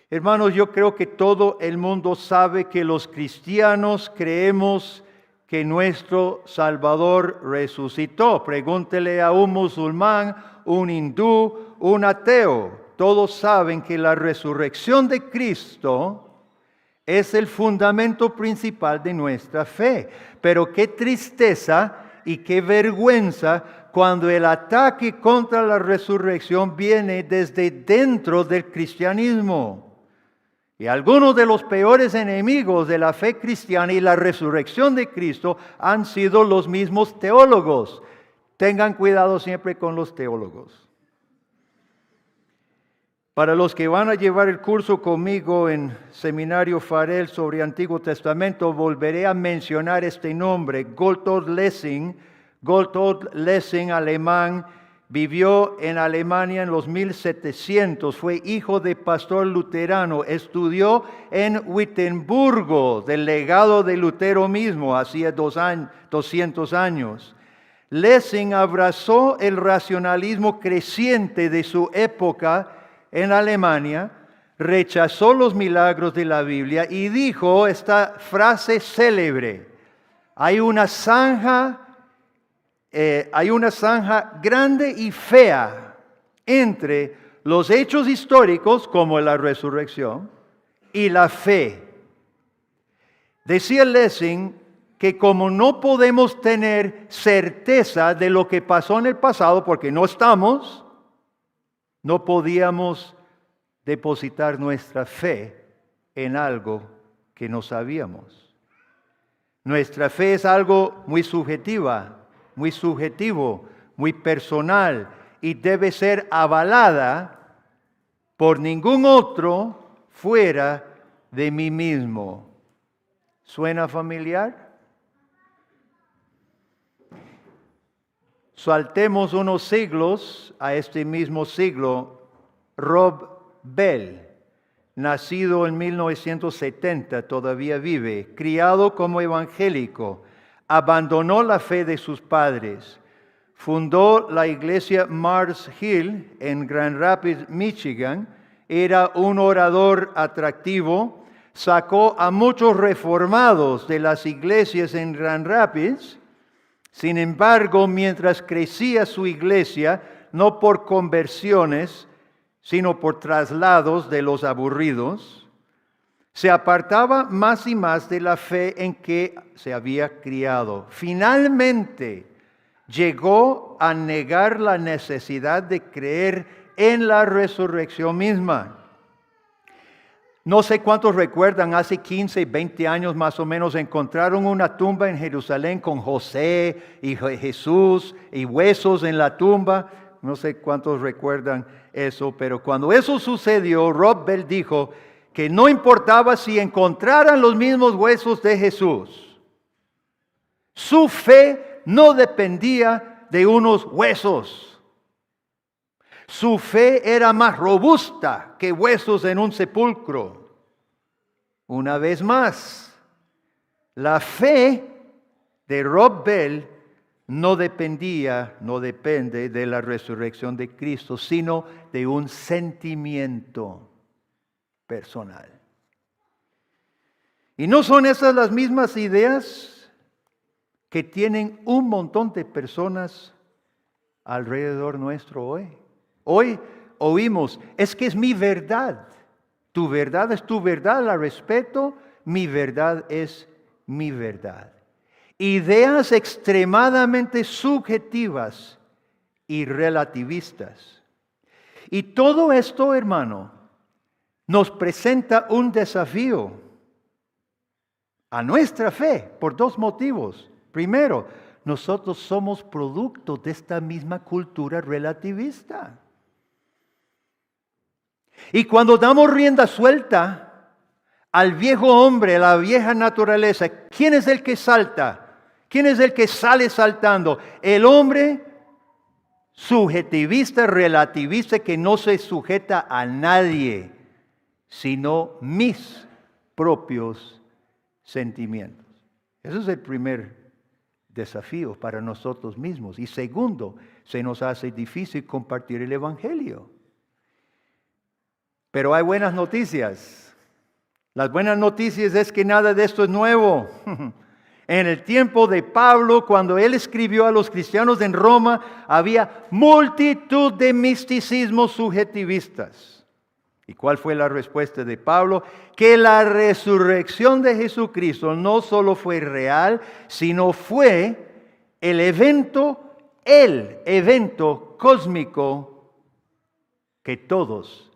Hermanos, yo creo que todo el mundo sabe que los cristianos creemos que nuestro Salvador resucitó. Pregúntele a un musulmán, un hindú, un ateo. Todos saben que la resurrección de Cristo es el fundamento principal de nuestra fe. Pero qué tristeza y qué vergüenza cuando el ataque contra la resurrección viene desde dentro del cristianismo. Y algunos de los peores enemigos de la fe cristiana y la resurrección de Cristo han sido los mismos teólogos. Tengan cuidado siempre con los teólogos. Para los que van a llevar el curso conmigo en Seminario Farel sobre Antiguo Testamento, volveré a mencionar este nombre, Gotthold Lessing. Gotthold Lessing, alemán, vivió en Alemania en los 1700, fue hijo de pastor luterano, estudió en Wittenbergo, del legado de Lutero mismo, hacía 200 años. Lessing abrazó el racionalismo creciente de su época en Alemania, rechazó los milagros de la Biblia y dijo esta frase célebre: hay una zanja grande y fea entre los hechos históricos, como la resurrección, y la fe. Decía Lessing que como no podemos tener certeza de lo que pasó en el pasado, porque no estamos, no podíamos depositar nuestra fe en algo que no sabíamos. Nuestra fe es algo muy subjetiva, muy subjetivo, muy personal y debe ser avalada por ningún otro fuera de mí mismo. ¿Suena familiar? Saltemos unos siglos a este mismo siglo. Rob Bell, nacido en 1970, todavía vive, criado como evangélico, abandonó la fe de sus padres, fundó la iglesia Mars Hill en Grand Rapids, Michigan, era un orador atractivo, sacó a muchos reformados de las iglesias en Grand Rapids. Sin embargo, mientras crecía su iglesia, no por conversiones, sino por traslados de los aburridos, se apartaba más y más de la fe en que se había criado. Finalmente, llegó a negar la necesidad de creer en la resurrección misma. No sé cuántos recuerdan, hace 15, 20 años más o menos, encontraron una tumba en Jerusalén con José y Jesús y huesos en la tumba. No sé cuántos recuerdan eso, pero cuando eso sucedió, Rob Bell dijo que no importaba si encontraran los mismos huesos de Jesús. Su fe no dependía de unos huesos. Su fe era más robusta que huesos en un sepulcro. Una vez más, la fe de Rob Bell no depende de la resurrección de Cristo, sino de un sentimiento personal. ¿Y no son esas las mismas ideas que tienen un montón de personas alrededor nuestro hoy? Hoy oímos, es que es mi verdad. Tu verdad es tu verdad, la respeto. Mi verdad es mi verdad. Ideas extremadamente subjetivas y relativistas. Y todo esto, hermano, nos presenta un desafío a nuestra fe por dos motivos. Primero, nosotros somos producto de esta misma cultura relativista. Y cuando damos rienda suelta al viejo hombre, a la vieja naturaleza, ¿quién es el que salta? ¿Quién es el que sale saltando? El hombre subjetivista, relativista, que no se sujeta a nadie, sino mis propios sentimientos. Ese es el primer desafío para nosotros mismos. Y segundo, se nos hace difícil compartir el Evangelio. Pero hay buenas noticias. Las buenas noticias es que nada de esto es nuevo. En el tiempo de Pablo, cuando él escribió a los cristianos en Roma, había multitud de misticismos subjetivistas. ¿Y cuál fue la respuesta de Pablo? Que la resurrección de Jesucristo no solo fue real, sino fue el evento cósmico que todos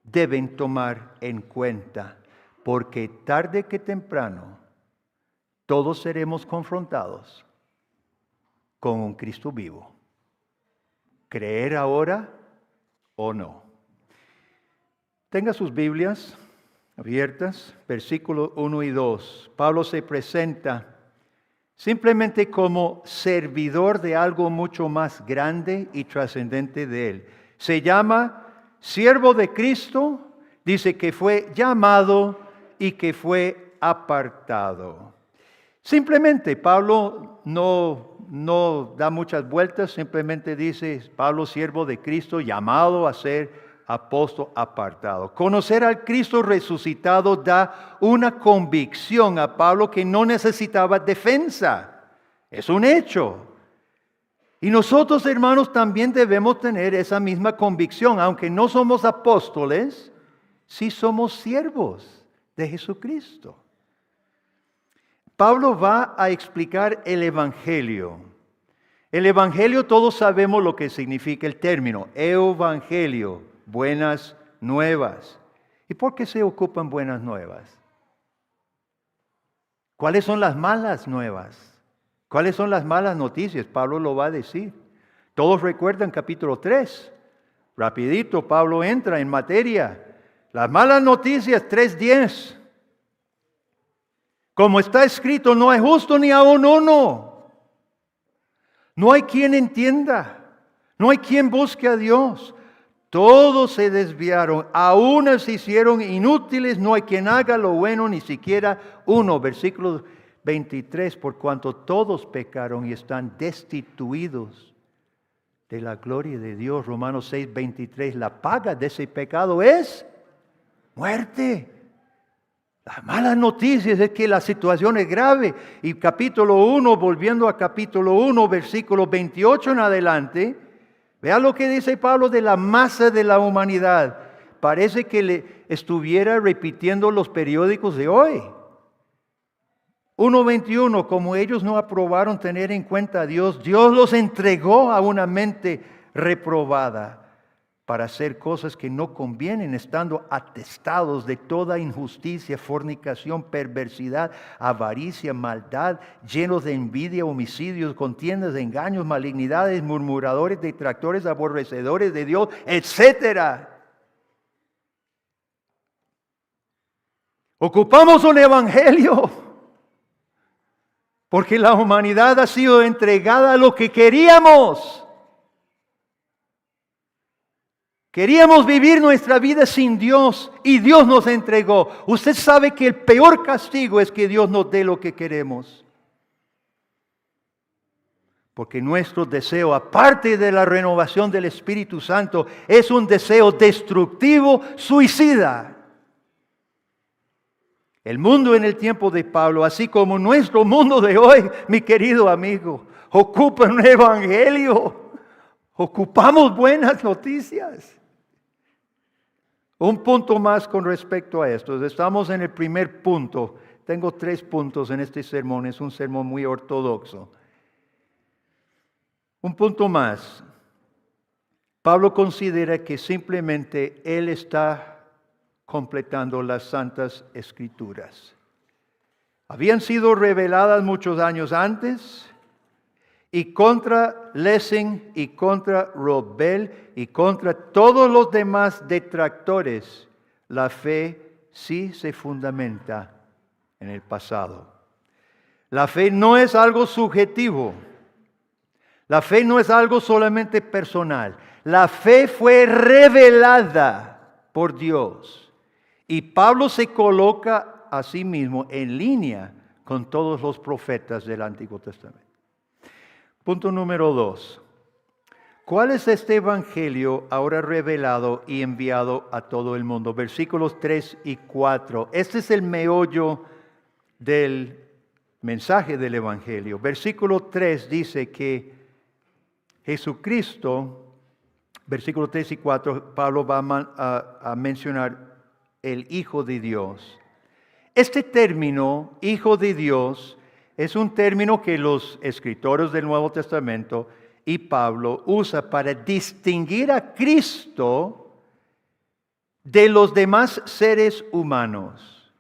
deben tomar en cuenta, porque tarde que temprano todos seremos confrontados con un Cristo vivo. ¿Creer ahora o no? Tenga sus Biblias abiertas, versículos 1 y 2. Pablo se presenta simplemente como servidor de algo mucho más grande y trascendente de él. Se llama siervo de Cristo, dice que fue llamado y que fue apartado. Simplemente Pablo no da muchas vueltas, simplemente dice Pablo siervo de Cristo, llamado a ser apóstol apartado. Conocer al Cristo resucitado da una convicción a Pablo que no necesitaba defensa. Es un hecho. Y nosotros, hermanos, también debemos tener esa misma convicción. Aunque no somos apóstoles, sí somos siervos de Jesucristo. Pablo va a explicar el Evangelio. El Evangelio, todos sabemos lo que significa el término. Evangelio, buenas nuevas. ¿Y por qué se ocupan buenas nuevas? ¿Cuáles son las malas nuevas? ¿Cuáles son las malas noticias? Pablo lo va a decir. Todos recuerdan capítulo 3. Rapidito, Pablo entra en materia. Las malas noticias, 3:10. Como está escrito, no hay justo ni aun uno. No hay quien entienda. No hay quien busque a Dios. Todos se desviaron, aún se hicieron inútiles. No hay quien haga lo bueno, ni siquiera uno. Versículo 23, por cuanto todos pecaron y están destituidos de la gloria de Dios. Romanos 6:23, la paga de ese pecado es muerte. Las malas noticias es que la situación es grave. Y capítulo 1, volviendo a capítulo 1, versículo 28 en adelante, vea lo que dice Pablo de la masa de la humanidad. Parece que le estuviera repitiendo los periódicos de hoy. 1:21, como ellos no aprobaron tener en cuenta a Dios, Dios los entregó a una mente reprobada para hacer cosas que no convienen, estando atestados de toda injusticia, fornicación, perversidad, avaricia, maldad, llenos de envidia, homicidios, contiendas, engaños, malignidades, murmuradores, detractores, aborrecedores de Dios, etc. Ocupamos un evangelio porque la humanidad ha sido entregada a lo que queríamos. Queríamos vivir nuestra vida sin Dios y Dios nos entregó. Usted sabe que el peor castigo es que Dios nos dé lo que queremos. Porque nuestro deseo, aparte de la renovación del Espíritu Santo, es un deseo destructivo, suicida. El mundo en el tiempo de Pablo, así como nuestro mundo de hoy, mi querido amigo, ocupa un evangelio. Ocupamos buenas noticias. Un punto más con respecto a esto. Estamos en el primer punto. Tengo 3 puntos en este sermón. Es un sermón muy ortodoxo. Un punto más. Pablo considera que simplemente él está completando las Santas Escrituras. Habían sido reveladas muchos años antes. Y contra Lessing y contra Rob Bell y contra todos los demás detractores, la fe sí se fundamenta en el pasado. La fe no es algo subjetivo. La fe no es algo solamente personal. La fe fue revelada por Dios. Y Pablo se coloca a sí mismo en línea con todos los profetas del Antiguo Testamento. Punto número 2. ¿Cuál es este evangelio ahora revelado y enviado a todo el mundo? Versículos 3 y 4. Este es el meollo del mensaje del evangelio. Versículo 3 dice que Jesucristo, versículos 3 y 4, Pablo va a mencionar el Hijo de Dios. Este término, Hijo de Dios, es un término que los escritores del Nuevo Testamento y Pablo usa para distinguir a Cristo de los demás seres humanos.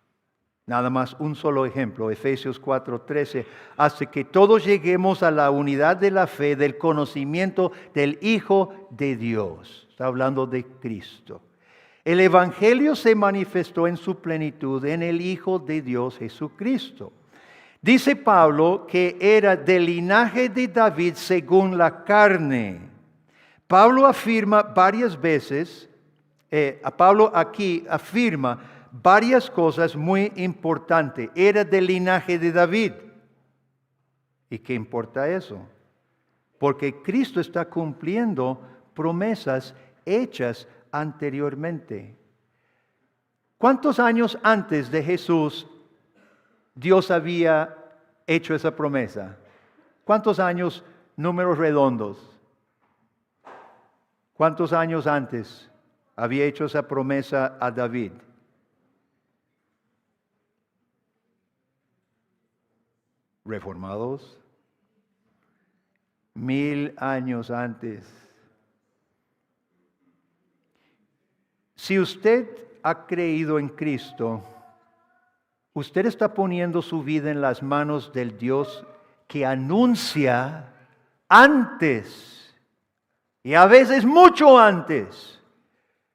Nada más un solo ejemplo, Efesios 4:13, hace que todos lleguemos a la unidad de la fe, del conocimiento del Hijo de Dios. Está hablando de Cristo. El Evangelio se manifestó en su plenitud en el Hijo de Dios Jesucristo. Dice Pablo que era del linaje de David según la carne. Pablo afirma varias veces, Pablo aquí afirma varias cosas muy importantes. Era del linaje de David. ¿Y qué importa eso? Porque Cristo está cumpliendo promesas hechas anteriormente. ¿Cuántos años antes de Jesús Dios había hecho esa promesa? ¿Cuántos años, números redondos? ¿Cuántos años antes había hecho esa promesa a David? ¿Reformados? 1000 años antes. Si usted ha creído en Cristo, usted está poniendo su vida en las manos del Dios que anuncia antes, y a veces mucho antes,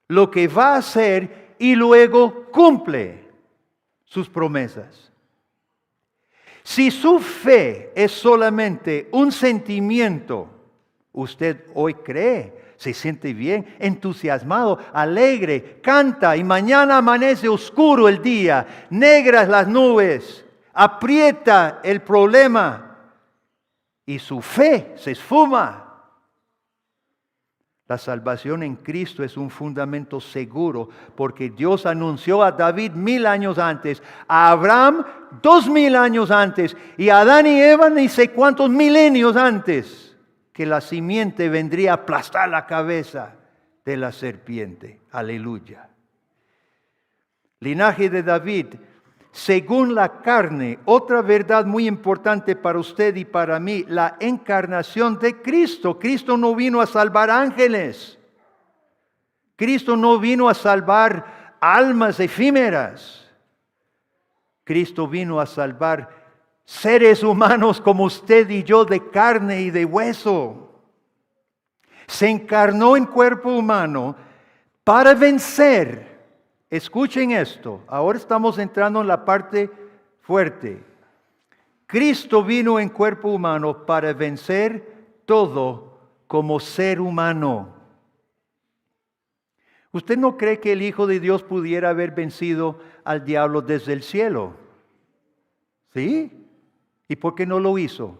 lo que va a hacer y luego cumple sus promesas. Si su fe es solamente un sentimiento, usted hoy cree, se siente bien, entusiasmado, alegre, canta y mañana amanece oscuro el día, negras las nubes, aprieta el problema y su fe se esfuma. La salvación en Cristo es un fundamento seguro porque Dios anunció a David 1000 años antes, a Abraham 2000 años antes y a Adán y Eva ni sé cuántos milenios antes que la simiente vendría a aplastar la cabeza de la serpiente. Aleluya. Linaje de David, según la carne, otra verdad muy importante para usted y para mí, la encarnación de Cristo. Cristo no vino a salvar ángeles. Cristo no vino a salvar almas efímeras. Cristo vino a salvar seres humanos como usted y yo, de carne y de hueso. Se encarnó en cuerpo humano para vencer. Escuchen esto, ahora estamos entrando en la parte fuerte. Cristo vino en cuerpo humano para vencer todo como ser humano. ¿Usted no cree que el Hijo de Dios pudiera haber vencido al diablo desde el cielo? ¿Sí? ¿Y por qué no lo hizo?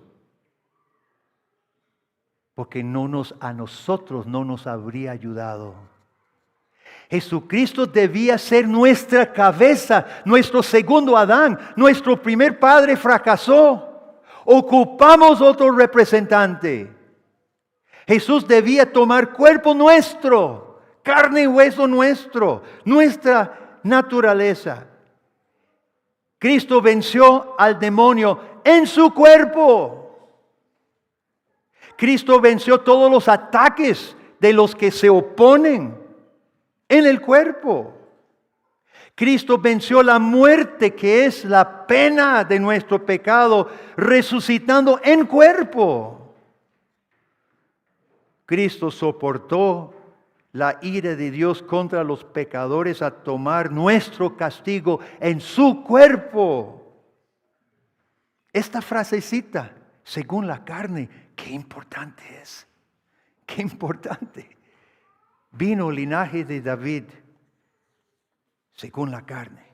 Porque a nosotros no nos habría ayudado. Jesucristo debía ser nuestra cabeza, nuestro segundo Adán. Nuestro primer padre fracasó. Ocupamos otro representante. Jesús debía tomar cuerpo nuestro, carne y hueso nuestro, nuestra naturaleza. Cristo venció al demonio en su cuerpo. Cristo venció todos los ataques de los que se oponen en el cuerpo. Cristo venció la muerte, que es la pena de nuestro pecado, resucitando en cuerpo. Cristo soportó la ira de Dios contra los pecadores a tomar nuestro castigo en su cuerpo. Esta frasecita, según la carne, qué importante es. Qué importante. Vino el linaje de David según la carne.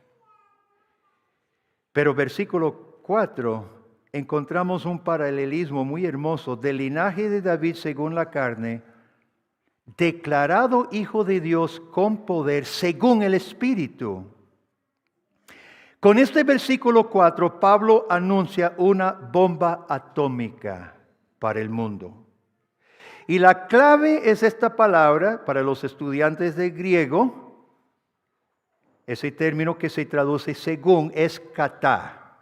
Pero versículo 4, encontramos un paralelismo muy hermoso del linaje de David según la carne declarado Hijo de Dios con poder según el Espíritu. Con este versículo 4, Pablo anuncia una bomba atómica para el mundo. Y la clave es esta palabra para los estudiantes de griego. Ese término que se traduce según es kata.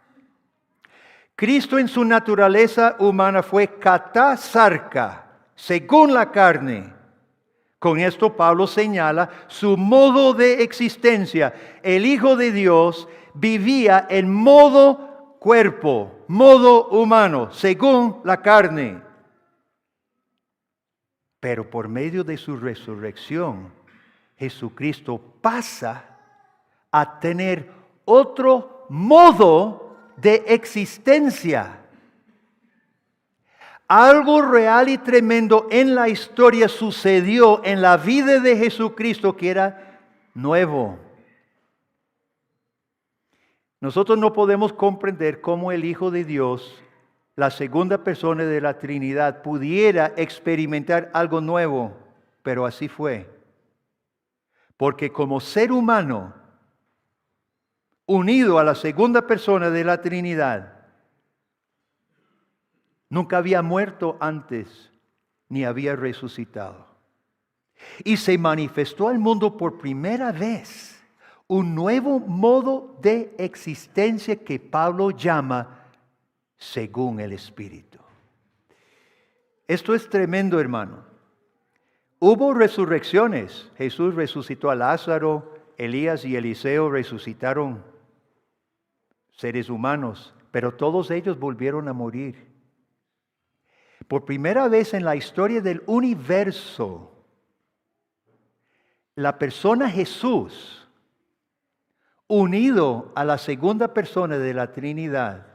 Cristo en su naturaleza humana fue kata sarka, según la carne. Con esto Pablo señala su modo de existencia. El Hijo de Dios vivía en modo cuerpo, modo humano, según la carne. Pero por medio de su resurrección, Jesucristo pasa a tener otro modo de existencia. Algo real y tremendo en la historia sucedió en la vida de Jesucristo que era nuevo. Nosotros no podemos comprender cómo el Hijo de Dios, la segunda persona de la Trinidad, pudiera experimentar algo nuevo, pero así fue. Porque como ser humano, unido a la segunda persona de la Trinidad, nunca había muerto antes, ni había resucitado. Y se manifestó al mundo por primera vez un nuevo modo de existencia que Pablo llama según el Espíritu. Esto es tremendo, hermano. Hubo resurrecciones. Jesús resucitó a Lázaro, Elías y Eliseo resucitaron seres humanos, pero todos ellos volvieron a morir. Por primera vez en la historia del universo, la persona Jesús, unido a la segunda persona de la Trinidad,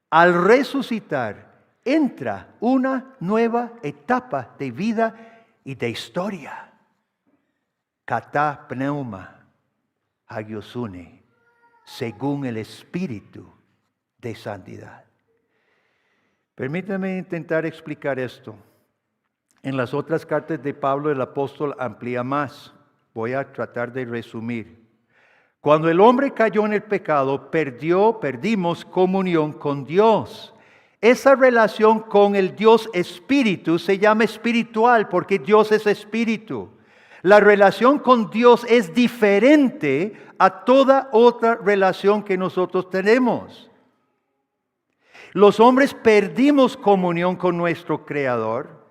al resucitar, entra una nueva etapa de vida y de historia. Kata pneuma hagiosune, según el Espíritu de santidad. Permítame intentar explicar esto. En las otras cartas de Pablo el apóstol amplía más. Voy a tratar de resumir. Cuando el hombre cayó en el pecado, perdimos comunión con Dios. Esa relación con el Dios Espíritu se llama espiritual porque Dios es Espíritu. La relación con Dios es diferente a toda otra relación que nosotros tenemos. Los hombres perdimos comunión con nuestro Creador.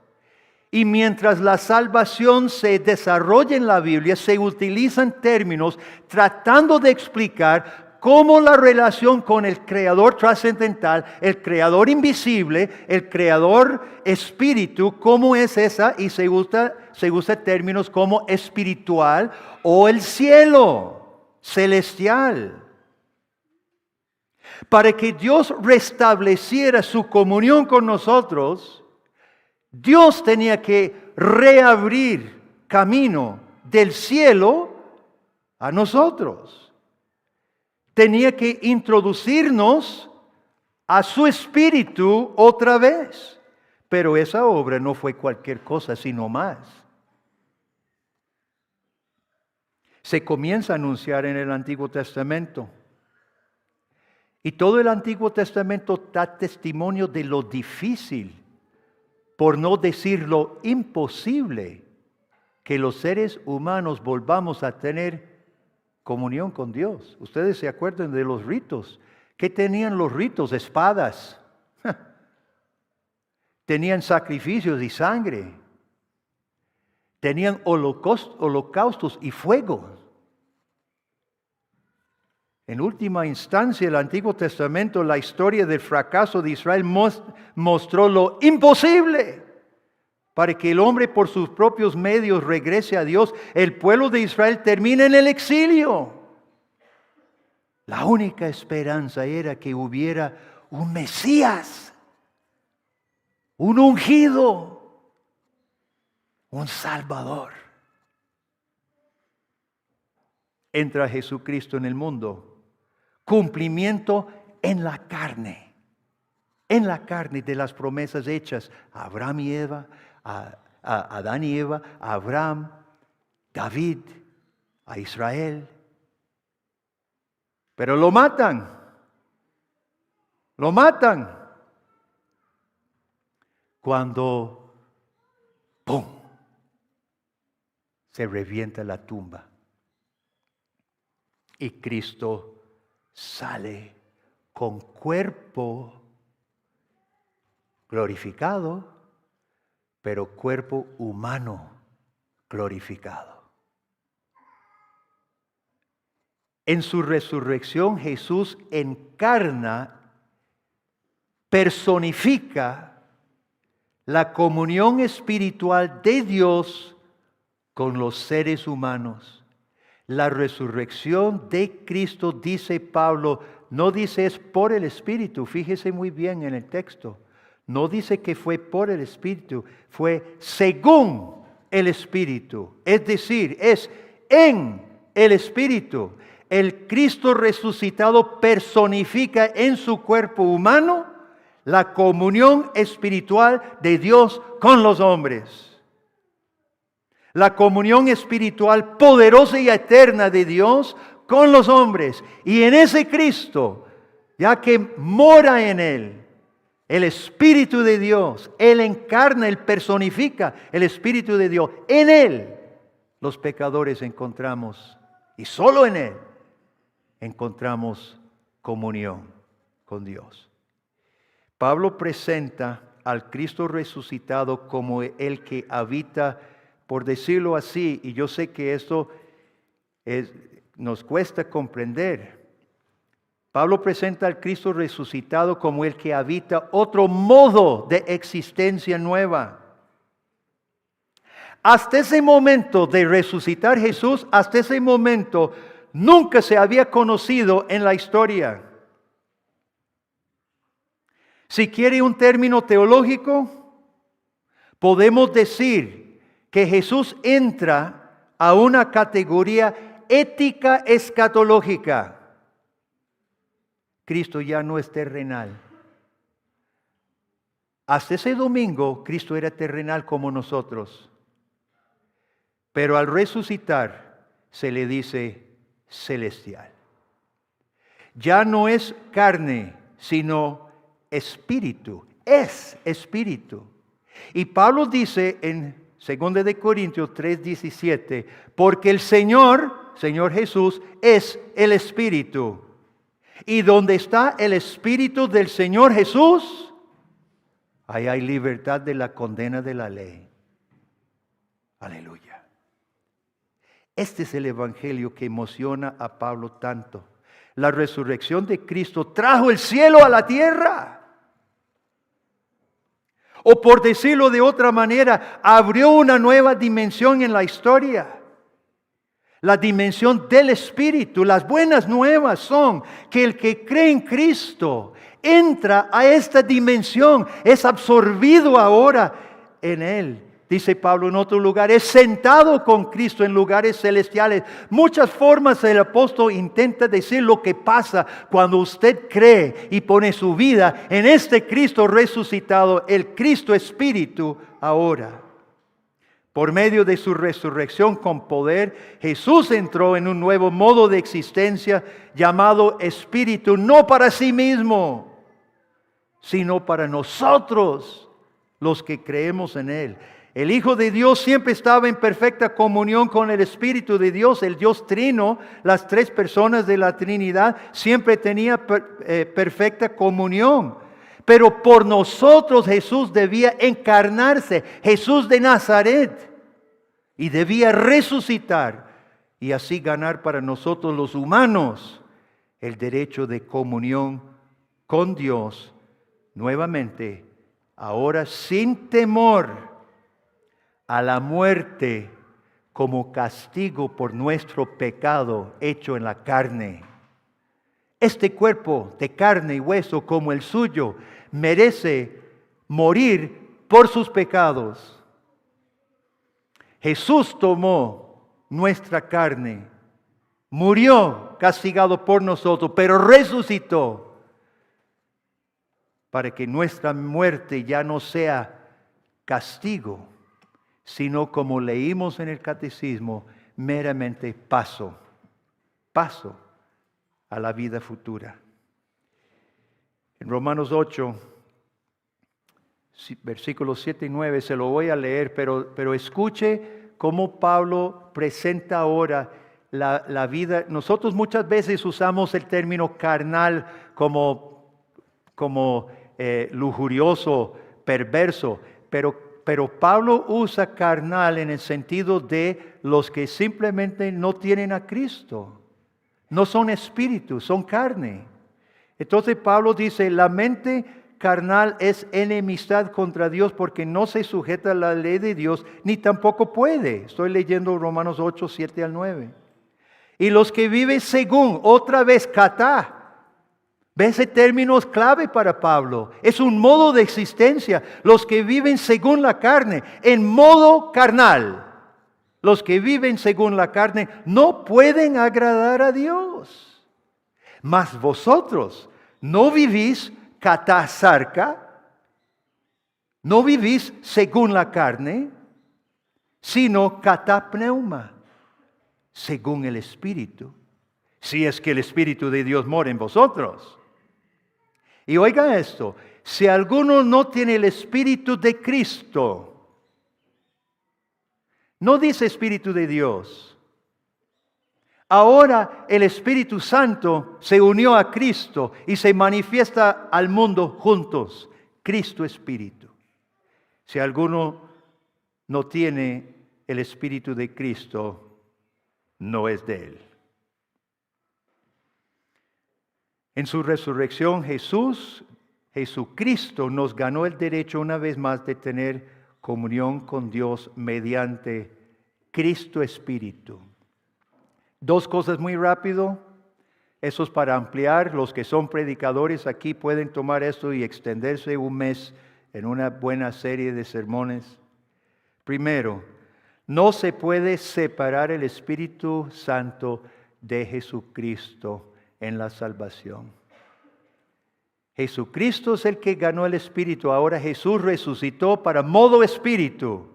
Y mientras la salvación se desarrolla en la Biblia, se utilizan términos tratando de explicar cómo la relación con el Creador trascendental, el Creador invisible, el Creador espíritu, cómo es esa, y se usa términos como espiritual o el cielo celestial. Para que Dios restableciera su comunión con nosotros, Dios tenía que reabrir camino del cielo a nosotros. Tenía que introducirnos a su espíritu otra vez. Pero esa obra no fue cualquier cosa, sino más. Se comienza a anunciar en el Antiguo Testamento. Y todo el Antiguo Testamento da testimonio de lo difícil, por no decir lo imposible, que los seres humanos volvamos a tener comunión con Dios. Ustedes se acuerdan de los ritos. ¿Qué tenían los ritos? Espadas. Tenían sacrificios y sangre. Tenían holocaustos y fuego. En última instancia, el Antiguo Testamento, la historia del fracaso de Israel mostró lo imposible para que el hombre por sus propios medios regrese a Dios. El pueblo de Israel termina en el exilio. La única esperanza era que hubiera un Mesías, un ungido, un Salvador. Entra Jesucristo en el mundo. Cumplimiento en la carne de las promesas hechas a Abraham y Eva, a a Adán y Eva, a Abraham, David, a Israel. Pero lo matan. Lo matan. Cuando, ¡pum!, se revienta la tumba. Y Cristo sale con cuerpo glorificado, pero cuerpo humano glorificado. En su resurrección Jesús encarna, personifica la comunión espiritual de Dios con los seres humanos. La resurrección de Cristo, dice Pablo, no dice es por el Espíritu. Fíjese muy bien en el texto. No dice que fue por el Espíritu, fue según el Espíritu. Es decir, es en el Espíritu. El Cristo resucitado personifica en su cuerpo humano la comunión espiritual de Dios con los hombres. La comunión espiritual poderosa y eterna de Dios con los hombres. Y en ese Cristo, ya que mora en Él, el Espíritu de Dios, Él encarna, Él personifica el Espíritu de Dios. En Él los pecadores encontramos, y solo en Él encontramos comunión con Dios. Pablo presenta al Cristo resucitado como el que habita, por decirlo así, y yo sé que esto nos cuesta comprender. Pablo presenta al Cristo resucitado como el que habita otro modo de existencia nueva. Hasta ese momento de resucitar Jesús, hasta ese momento nunca se había conocido en la historia. Si quiere un término teológico, podemos decir que Jesús entra a una categoría ética escatológica. Cristo ya no es terrenal. Hasta ese domingo, Cristo era terrenal como nosotros. Pero al resucitar, se le dice celestial. Ya no es carne, sino espíritu. Es espíritu. Y Pablo dice en 2 de Corintios 3:17, porque el Señor Jesús, es el Espíritu. Y donde está el Espíritu del Señor Jesús, ahí hay libertad de la condena de la ley. Aleluya. Este es el evangelio que emociona a Pablo tanto. La resurrección de Cristo trajo el cielo a la tierra. O por decirlo de otra manera, abrió una nueva dimensión en la historia. La dimensión del Espíritu. Las buenas nuevas son que el que cree en Cristo entra a esta dimensión, es absorbido ahora en Él. Dice Pablo en otro lugar, es sentado con Cristo en lugares celestiales. Muchas formas el apóstol intenta decir lo que pasa cuando usted cree y pone su vida en este Cristo resucitado, el Cristo Espíritu ahora. Por medio de su resurrección con poder, Jesús entró en un nuevo modo de existencia llamado Espíritu, no para sí mismo, sino para nosotros, los que creemos en Él. El Hijo de Dios siempre estaba en perfecta comunión con el Espíritu de Dios, el Dios Trino, las tres personas de la Trinidad, siempre tenía perfecta comunión. Pero por nosotros Jesús debía encarnarse, Jesús de Nazaret, y debía resucitar y así ganar para nosotros los humanos el derecho de comunión con Dios nuevamente, ahora sin temor a la muerte como castigo por nuestro pecado hecho en la carne. Este cuerpo de carne y hueso como el suyo merece morir por sus pecados. Jesús tomó nuestra carne, murió castigado por nosotros, pero resucitó para que nuestra muerte ya no sea castigo, sino como leímos en el catecismo, meramente paso a la vida futura. En Romanos 8, versículos 7 y 9, se lo voy a leer, pero escuche cómo Pablo presenta ahora la vida. Nosotros muchas veces usamos el término carnal como lujurioso, perverso, pero Pablo usa carnal en el sentido de los que simplemente no tienen a Cristo. No son espíritus, son carne. Entonces Pablo dice, la mente carnal es enemistad contra Dios porque no se sujeta a la ley de Dios, ni tampoco puede. Estoy leyendo Romanos 8, 7 al 9. Y los que viven según, otra vez, katá. ¿Ve? Ese término es clave para Pablo. Es un modo de existencia. Los que viven según la carne, en modo carnal. Los que viven según la carne no pueden agradar a Dios. Mas vosotros no vivís katá sarka, no vivís según la carne, sino katá pneuma, según el Espíritu. Si es que el Espíritu de Dios mora en vosotros. Y oiga esto, si alguno no tiene el Espíritu de Cristo, no dice Espíritu de Dios. Ahora el Espíritu Santo se unió a Cristo y se manifiesta al mundo juntos. Cristo Espíritu. Si alguno no tiene el Espíritu de Cristo, no es de Él. En su resurrección Jesucristo nos ganó el derecho una vez más de tener comunión con Dios mediante Cristo Espíritu. Dos cosas muy rápido. Eso es para ampliar. Los que son predicadores aquí pueden tomar esto y extenderse un mes en una buena serie de sermones. Primero, no se puede separar el Espíritu Santo de Jesucristo en la salvación. Jesucristo es el que ganó el Espíritu. Ahora Jesús resucitó para modo Espíritu.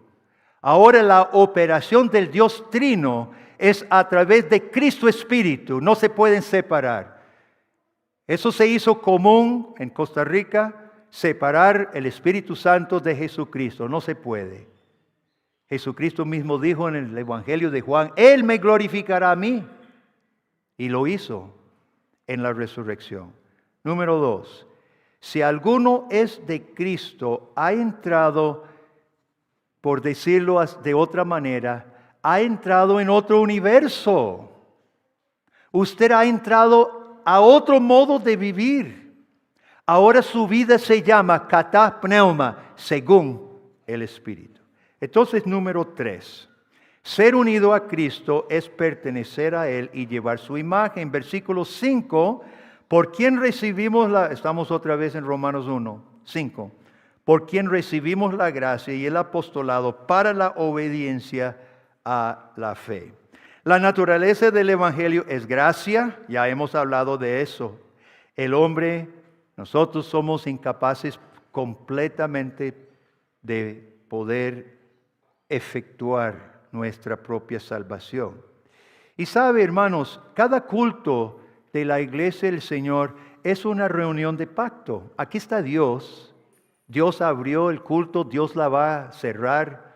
Ahora la operación del Dios Trino es a través de Cristo Espíritu. No se pueden separar. Eso se hizo común en Costa Rica, separar el Espíritu Santo de Jesucristo. No se puede. Jesucristo mismo dijo en el Evangelio de Juan, Él me glorificará a mí. Y lo hizo en la resurrección. Número 2. Si alguno es de Cristo, ha entrado, por decirlo de otra manera, ha entrado en otro universo. Usted ha entrado a otro modo de vivir. Ahora su vida se llama katá pneuma, según el Espíritu. Entonces, número 3. Ser unido a Cristo es pertenecer a Él y llevar su imagen. Versículo 5, ¿por quién recibimos estamos otra vez en Romanos 1, 5. Por quien recibimos la gracia y el apostolado para la obediencia a la fe. La naturaleza del Evangelio es gracia, ya hemos hablado de eso. El hombre, nosotros somos incapaces completamente de poder efectuar nuestra propia salvación. Y sabe, hermanos, cada culto de la iglesia del Señor es una reunión de pacto. Aquí está Dios. Dios abrió el culto, Dios la va a cerrar.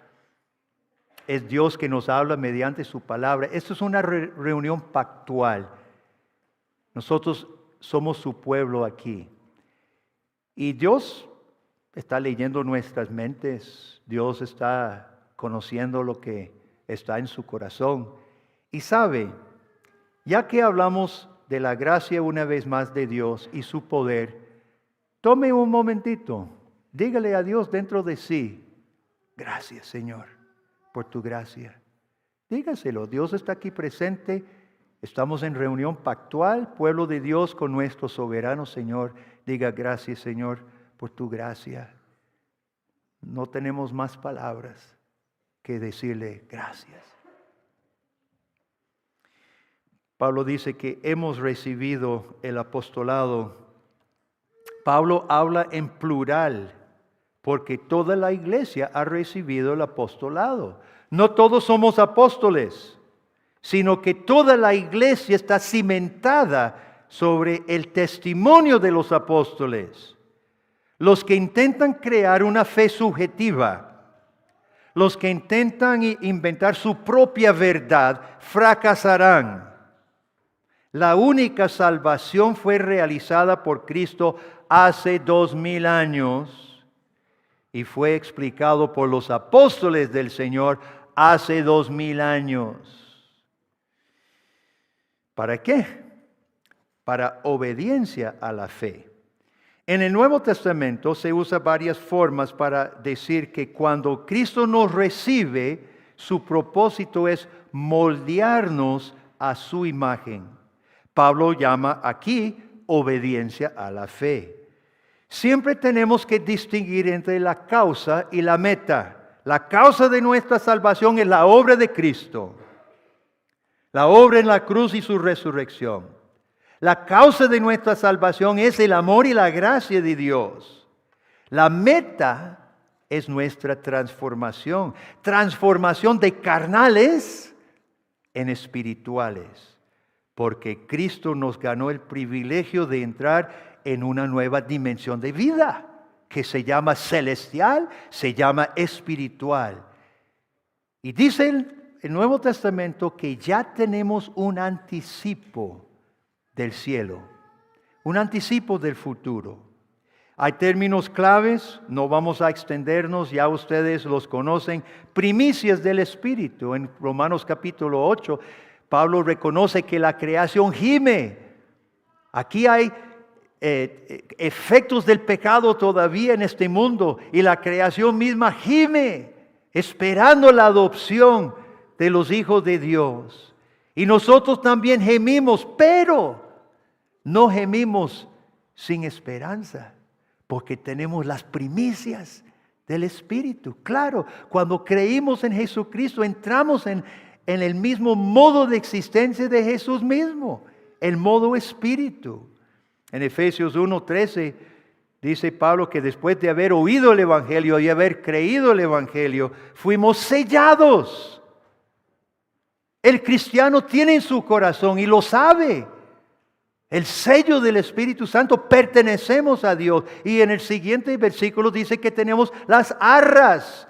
Es Dios que nos habla mediante su palabra. Esto es una reunión pactual. Nosotros somos su pueblo aquí. Y Dios está leyendo nuestras mentes. Dios está conociendo lo que está en su corazón. Y sabe, ya que hablamos de la gracia una vez más de Dios y su poder, tome un momentito, dígale a Dios dentro de sí, gracias Señor por tu gracia. Dígaselo, Dios está aquí presente, estamos en reunión pactual, pueblo de Dios con nuestro soberano Señor. Diga gracias Señor por tu gracia. No tenemos más palabras que decirle gracias. Pablo dice que hemos recibido el apostolado. Pablo habla en plural porque toda la iglesia ha recibido el apostolado. No todos somos apóstoles, sino que toda la iglesia está cimentada sobre el testimonio de los apóstoles. Los que intentan crear una fe subjetiva, los que intentan inventar su propia verdad, fracasarán. La única salvación fue realizada por Cristo hace 2000 años y fue explicado por los apóstoles del Señor hace 2000 años. ¿Para qué? Para obediencia a la fe. En el Nuevo Testamento se usa varias formas para decir que cuando Cristo nos recibe, su propósito es moldearnos a su imagen. Pablo llama aquí obediencia a la fe. Siempre tenemos que distinguir entre la causa y la meta. La causa de nuestra salvación es la obra de Cristo, la obra en la cruz y su resurrección. La causa de nuestra salvación es el amor y la gracia de Dios. La meta es nuestra transformación. Transformación de carnales en espirituales. Porque Cristo nos ganó el privilegio de entrar en una nueva dimensión de vida. Que se llama celestial, se llama espiritual. Y dice el Nuevo Testamento que ya tenemos un anticipo del cielo, un anticipo del futuro. Hay términos claves, no vamos a extendernos, ya ustedes los conocen. Primicias del Espíritu. En Romanos capítulo 8, Pablo reconoce que la creación gime. Aquí hay efectos del pecado todavía en este mundo y la creación misma gime, esperando la adopción de los hijos de Dios. Y nosotros también gemimos, pero no gemimos sin esperanza, porque tenemos las primicias del Espíritu. Claro, cuando creímos en Jesucristo, entramos en el mismo modo de existencia de Jesús mismo, el modo Espíritu. En Efesios 1:13 dice Pablo que después de haber oído el Evangelio y haber creído el Evangelio, fuimos sellados. El cristiano tiene en su corazón y lo sabe. El sello del Espíritu Santo, pertenecemos a Dios. Y en el siguiente versículo dice que tenemos las arras,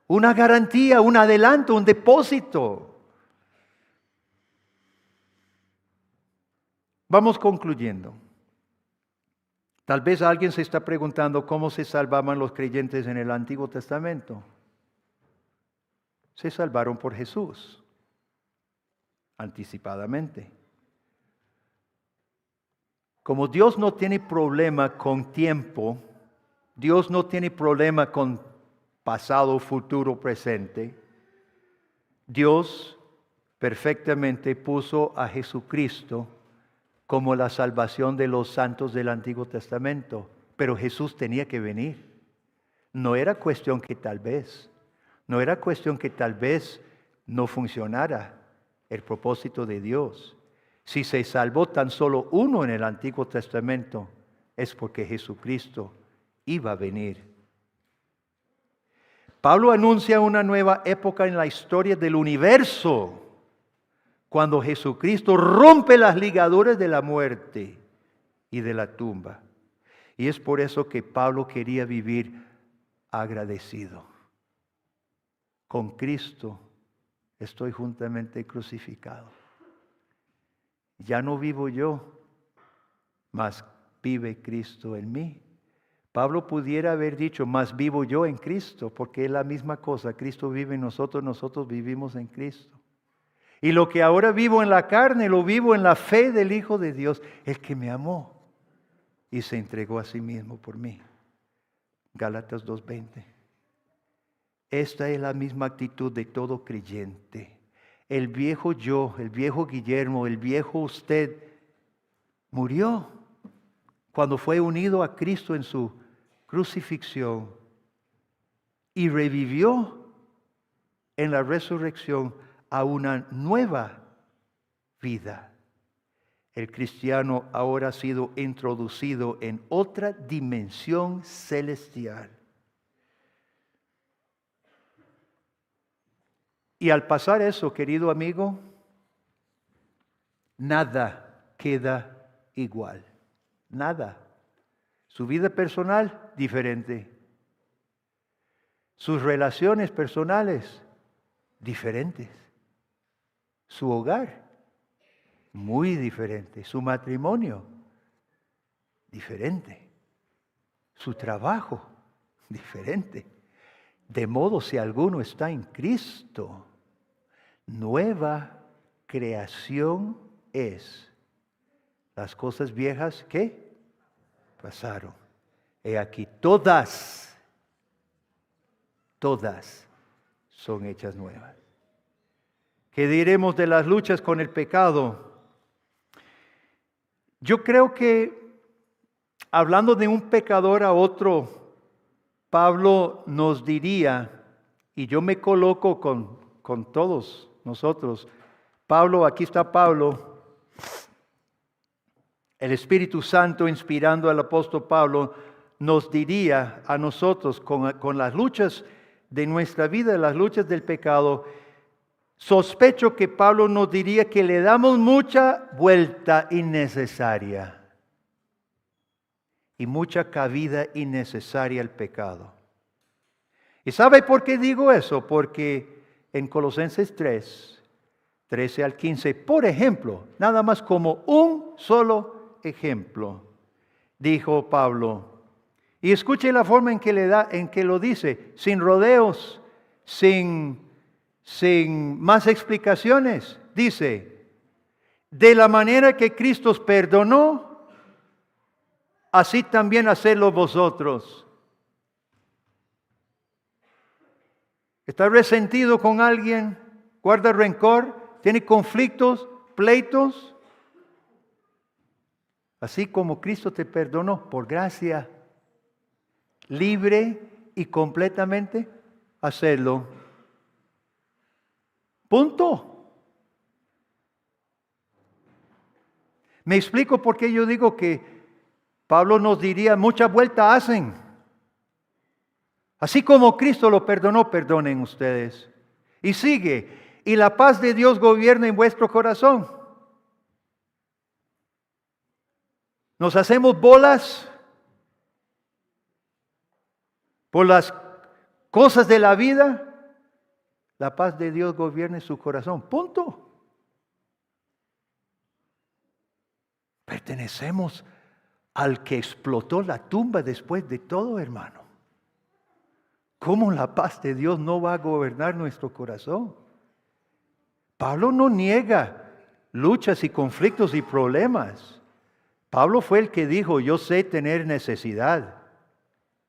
una garantía, un adelanto, un depósito. Vamos concluyendo. Tal vez alguien se está preguntando cómo se salvaban los creyentes en el Antiguo Testamento. Se salvaron por Jesús. Anticipadamente. Como Dios no tiene problema con tiempo, Dios no tiene problema con pasado, futuro, presente, Dios perfectamente puso a Jesucristo como la salvación de los santos del Antiguo Testamento, pero Jesús tenía que venir. No era cuestión que tal vez no funcionara el propósito de Dios. Si se salvó tan solo uno en el Antiguo Testamento, es porque Jesucristo iba a venir. Pablo anuncia una nueva época en la historia del universo, cuando Jesucristo rompe las ligaduras de la muerte y de la tumba. Y es por eso que Pablo quería vivir agradecido. Con Cristo estoy juntamente crucificado. Ya no vivo yo, mas vive Cristo en mí. Pablo pudiera haber dicho, mas vivo yo en Cristo, porque es la misma cosa. Cristo vive en nosotros, nosotros vivimos en Cristo. Y lo que ahora vivo en la carne, lo vivo en la fe del Hijo de Dios, el que me amó y se entregó a sí mismo por mí. Gálatas 2:20. Esta es la misma actitud de todo creyente. El viejo yo, el viejo Guillermo, el viejo usted, murió cuando fue unido a Cristo en su crucifixión y revivió en la resurrección a una nueva vida. El cristiano ahora ha sido introducido en otra dimensión celestial. Y al pasar eso, querido amigo, nada queda igual. Nada. Su vida personal, diferente. Sus relaciones personales, diferentes. Su hogar, muy diferente. Su matrimonio, diferente. Su trabajo, diferente. De modo, si alguno está en Cristo, nueva creación es. Las cosas viejas, ¿qué? Pasaron. He aquí, todas son hechas nuevas. ¿Qué diremos de las luchas con el pecado? Yo creo que, hablando de un pecador a otro, Pablo nos diría, y yo me coloco con todos nosotros, Pablo, aquí está Pablo, el Espíritu Santo inspirando al apóstol Pablo, nos diría a nosotros con las luchas de nuestra vida, las luchas del pecado, sospecho que Pablo nos diría que le damos mucha vuelta innecesaria y mucha cabida innecesaria al pecado. ¿Y sabe por qué digo eso? Porque en Colosenses 3, 13 al 15, por ejemplo, nada más como un solo ejemplo, dijo Pablo, y escuche la forma en que lo dice, sin rodeos, sin más explicaciones. Dice, de la manera que Cristo os perdonó, así también hacedlo vosotros. ¿Está resentido con alguien? ¿Guarda rencor? ¿Tiene conflictos, pleitos? Así como Cristo te perdonó por gracia, libre y completamente, hacerlo. Punto. Me explico por qué yo digo que Pablo nos diría, mucha vuelta hacen. Así como Cristo lo perdonó, perdonen ustedes. Y sigue, y la paz de Dios gobierna en vuestro corazón. Nos hacemos bolas por las cosas de la vida. La paz de Dios gobierna en su corazón. Punto. Pertenecemos al que explotó la tumba después de todo, hermano. ¿Cómo la paz de Dios no va a gobernar nuestro corazón? Pablo no niega luchas y conflictos y problemas. Pablo fue el que dijo, yo sé tener necesidad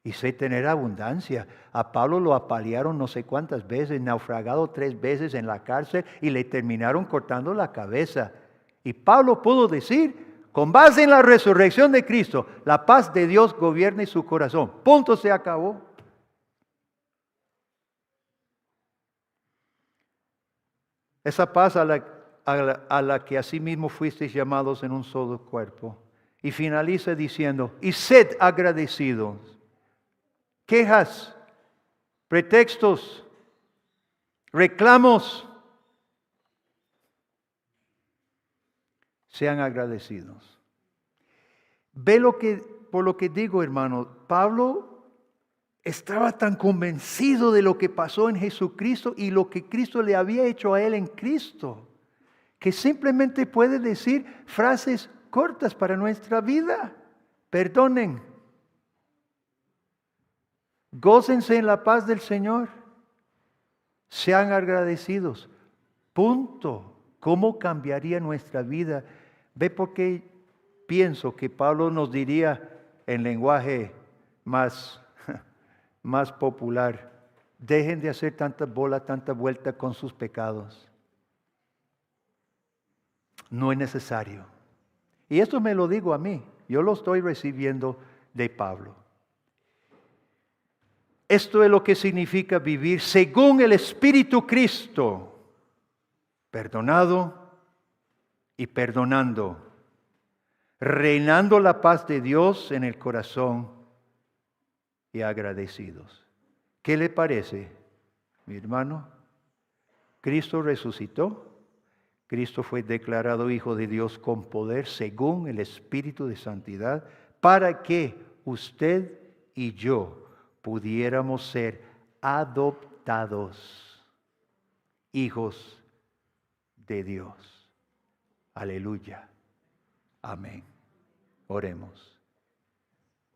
y sé tener abundancia. A Pablo lo apalearon no sé cuántas veces, naufragado 3 veces en la cárcel y le terminaron cortando la cabeza. Y Pablo pudo decir, con base en la resurrección de Cristo, la paz de Dios gobierna en su corazón. Punto, se acabó. Esa paz a la que asimismo fuisteis llamados en un solo cuerpo. Y finaliza diciendo, y sed agradecidos. Quejas, pretextos, reclamos, sean agradecidos. Ve por lo que digo, hermano, Pablo estaba tan convencido de lo que pasó en Jesucristo y lo que Cristo le había hecho a él en Cristo, que simplemente puede decir frases cortas para nuestra vida. Perdonen. Gócense en la paz del Señor. Sean agradecidos. Punto. ¿Cómo cambiaría nuestra vida? Ve por qué pienso que Pablo nos diría en lenguaje más popular, dejen de hacer tanta vuelta con sus pecados. No es necesario. Y esto me lo digo a mí, yo lo estoy recibiendo de Pablo. Esto es lo que significa vivir según el Espíritu Cristo, perdonado y perdonando, reinando la paz de Dios en el corazón y agradecidos. ¿Qué le parece, mi hermano? Cristo resucitó. Cristo fue declarado Hijo de Dios con poder según el Espíritu de Santidad, para que usted y yo pudiéramos ser adoptados hijos de Dios. Aleluya. Amén. Oremos.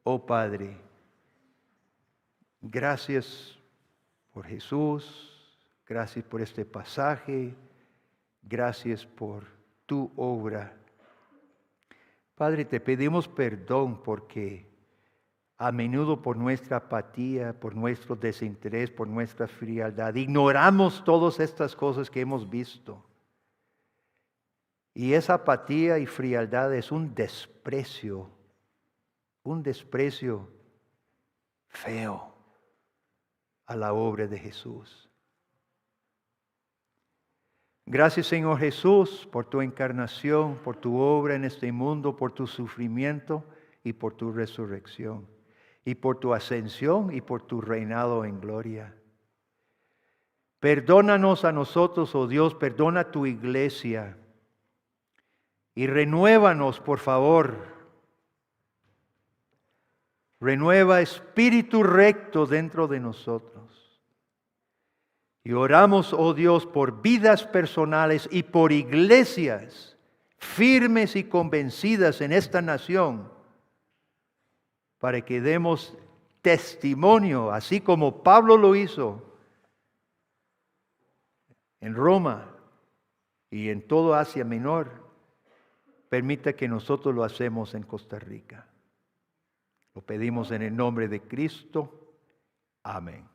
Oh Padre, gracias por Jesús, gracias por este pasaje, gracias por tu obra. Padre, te pedimos perdón porque a menudo por nuestra apatía, por nuestro desinterés, por nuestra frialdad, ignoramos todas estas cosas que hemos visto. Y esa apatía y frialdad es un desprecio feo a la obra de Jesús. Gracias, Señor Jesús, por tu encarnación, por tu obra en este mundo, por tu sufrimiento y por tu resurrección, y por tu ascensión y por tu reinado en gloria. Perdónanos a nosotros, oh Dios, perdona a tu iglesia y renuévanos, por favor. Renueva espíritu recto dentro de nosotros. Y oramos, oh Dios, por vidas personales y por iglesias firmes y convencidas en esta nación, para que demos testimonio, así como Pablo lo hizo en Roma y en todo Asia Menor. Permita que nosotros lo hacemos en Costa Rica. Lo pedimos en el nombre de Cristo. Amén.